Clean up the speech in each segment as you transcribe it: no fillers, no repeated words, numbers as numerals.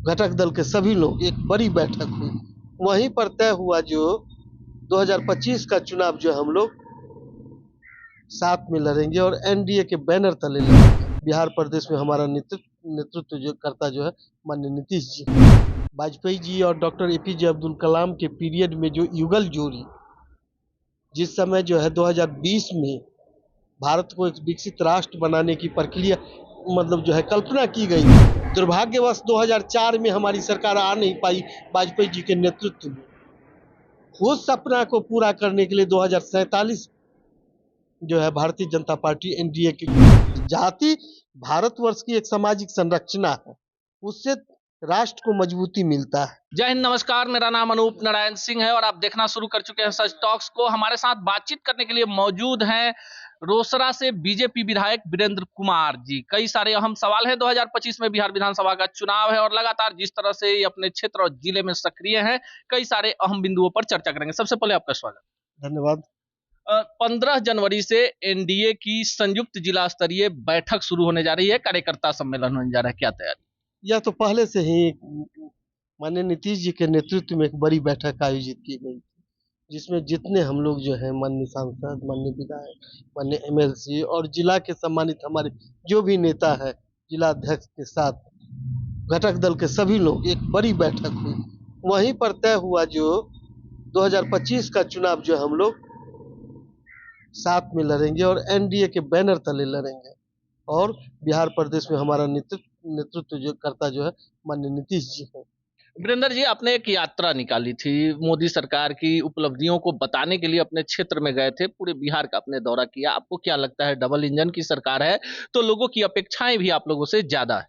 घटक दल के सभी लोग एक बड़ी बैठक हुई। वहीं पर तय हुआ जो 2025 का चुनाव जो हम लोग साथ में लड़ेंगे और एनडीए के बैनर तले लड़ेंगे। बिहार प्रदेश में हमारा नेतृत्व जो करता जो है माननीय नीतीश जी, वाजपेयी जी और डॉक्टर एपीजे अब्दुल कलाम के पीरियड में जो युगल जोड़ी जिस समय जो है 2020 में भारत को एक विकसित राष्ट्र बनाने की प्रक्रिया मतलब जो है कल्पना की गई। दुर्भाग्यवश 2004 में हमारी सरकार आ नहीं पाई वाजपेयी जी के नेतृत्व में। उस सपना को पूरा करने के लिए 2047 जो है भारतीय जनता पार्टी एनडीए की जाति भारतवर्ष की एक सामाजिक संरचना है, उससे राष्ट्र को मजबूती मिलता है। जय हिंद, नमस्कार। मेरा नाम अनूप नारायण सिंह है और आप देखना शुरू कर चुके हैं सच टॉक्स को। हमारे साथ बातचीत करने के लिए मौजूद हैं रोसड़ा से बीजेपी विधायक वीरेंद्र कुमार जी। कई सारे अहम सवाल हैं। 2025 में बिहार विधानसभा का चुनाव है और लगातार जिस तरह से ये अपने क्षेत्र और जिले में सक्रिय हैं, कई सारे अहम बिंदुओं पर चर्चा करेंगे। सबसे पहले आपका स्वागत। धन्यवाद। 15 जनवरी से एनडीए की संयुक्त जिला स्तरीय बैठक शुरू होने जा रही है, कार्यकर्ता सम्मेलन होने जा रहा है, क्या तैयारी? यह तो पहले से ही माननीय नीतीश जी के नेतृत्व में एक बड़ी बैठक आयोजित की गई, जिसमें जितने हम लोग जो है माननीय सांसद, माननीय विधायक, माननीय एमएलसी और जिला के सम्मानित हमारे जो भी नेता है, जिला अध्यक्ष के साथ घटक दल के सभी लोग एक बड़ी बैठक हुई। वहीं पर तय हुआ जो 2025 का चुनाव जो हम लोग साथ में लड़ेंगे और एनडीए के बैनर तले लड़ेंगे और बिहार प्रदेश में हमारा नेतृत्व जो करता जो है माननीय नीतीश जी है। वीरेंद्र जी, आपने एक यात्रा निकाली थी, मोदी सरकार की उपलब्धियों को बताने के लिए अपने क्षेत्र में गए थे, पूरे बिहार का आपने दौरा किया। आपको क्या लगता है, डबल इंजन की सरकार है तो लोगों की अपेक्षाएं भी आप लोगों से ज्यादा है?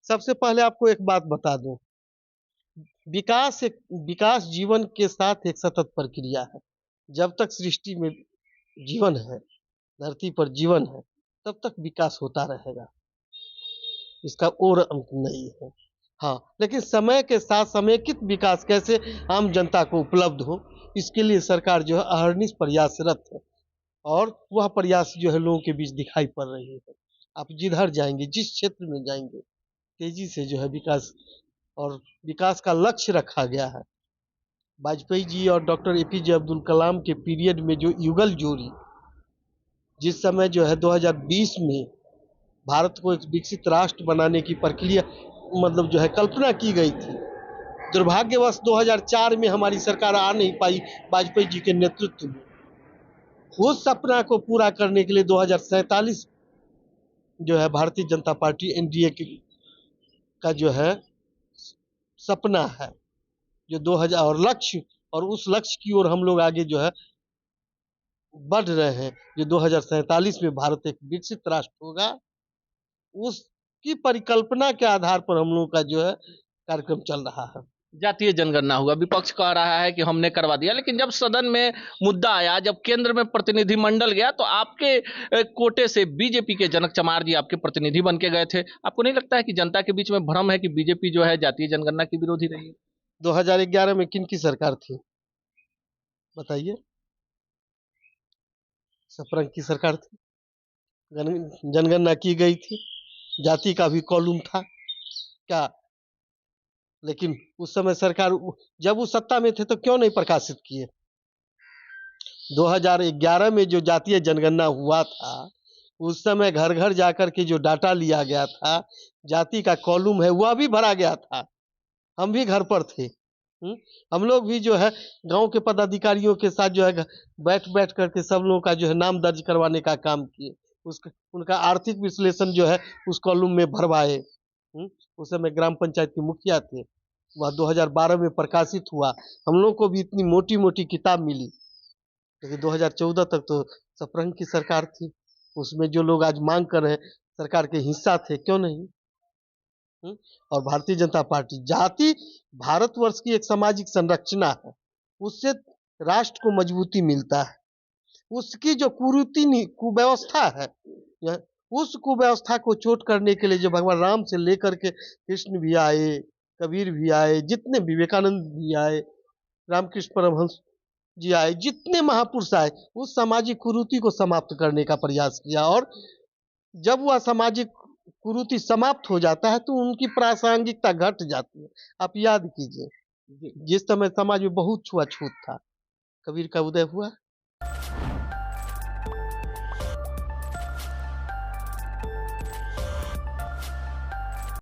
सबसे पहले आपको एक बात बता दूं, विकास जीवन के साथ एक सतत प्रक्रिया है। जब तक सृष्टि में जीवन है, धरती पर जीवन है, तब तक विकास होता रहेगा, इसका और अंत नहीं है। हाँ, लेकिन समय के साथ समेकित विकास कैसे आम जनता को उपलब्ध हो, इसके लिए सरकार जो है अहर्निश प्रयासरत है और वह प्रयास जो है लोगों के बीच दिखाई पड़ रही है। आप जिधर जाएंगे, जिस क्षेत्र में जाएंगे, तेजी से जो है विकास और विकास का लक्ष्य रखा गया है। वाजपेयी जी और डॉक्टर एपीजे अब्दुल कलाम के पीरियड में जो युगल जोड़ी जिस समय जो है 2020 में भारत को एक विकसित राष्ट्र बनाने की प्रक्रिया मतलब जो है कल्पना की गई थी। दुर्भाग्यवश 2004 में हमारी सरकार आ नहीं पाई वाजपेयी जी के नेतृत्व में। उस सपना को पूरा करने के लिए 2047 जो है भारतीय जनता पार्टी एनडीए का जो है सपना है, जो 2000 और लक्ष्य, और उस लक्ष्य की ओर हम लोग आगे जो है बढ़ रहे हैं। जो 2047 में भारत एक विकसित राष्ट्र होगा, उसकी परिकल्पना के आधार पर हम लोगों का जो है कार्यक्रम चल रहा है। जातीय जनगणना हुआ, विपक्ष कह रहा है कि हमने करवा दिया, लेकिन जब सदन में मुद्दा आया, जब केंद्र में प्रतिनिधिमंडल गया, तो आपके कोटे से बीजेपी के जनक चमार जी आपके प्रतिनिधि बन के गए थे। आपको नहीं लगता है कि जनता के बीच में भ्रम है कि बीजेपी जो है जातीय जनगणना की विरोधी रही है? 2011 में किन की सरकार थी बताइए? सपरंग की सरकार थी, जनगणना की गई थी, जाति का भी कॉलम था क्या? लेकिन उस समय सरकार जब वो सत्ता में थे तो क्यों नहीं प्रकाशित किए? 2011 में जो जातीय जनगणना हुआ था, उस समय घर घर जाकर के जो डाटा लिया गया था, जाति का कॉलम है वह भी भरा गया था। हम भी घर पर थे। हम लोग भी जो है गांव के पदाधिकारियों के साथ जो है बैठ करके सब लोगों का जो है नाम दर्ज करवाने का काम किए। उनका आर्थिक विश्लेषण जो है उस कॉलम में भरवाए। उस समय ग्राम पंचायत के मुखिया थे, वह 2012 में प्रकाशित हुआ। हम लोग को भी इतनी मोटी मोटी किताब मिली, लेकिन 2014 तक तो सपरंग की सरकार थी। उसमें जो लोग आज मांग कर रहे हैं सरकार के हिस्सा थे, क्यों नहीं? और भारतीय जनता पार्टी जाति भारतवर्ष की एक सामाजिक संरचना है, उससे राष्ट्र को मजबूती मिलता है। उसकी जो कुव्यवस्था है, उस कुव्यवस्था को चोट करने के लिए जो भगवान राम से लेकर के कृष्ण भी आए, कबीर भी आए, जितने विवेकानंद भी आए, रामकृष्ण परमहंस जी आए, जितने महापुरुष आए, उस सामाजिक कुरीति को समाप्त करने का प्रयास किया। और जब वह सामाजिक कुरीति समाप्त हो जाता है तो उनकी प्रासंगिकता घट जाती है। आप याद कीजिए, जिस समय समाज में बहुत छुआछूत था, कबीर का उदय हुआ,